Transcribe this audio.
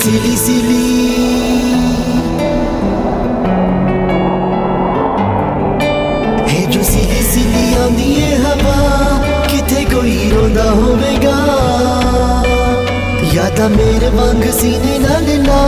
सिली सिली जो सिली सिली आंदी है हवा किथे कोई रोंदा होवेगा यादा मेरे वांग सीने नाल ला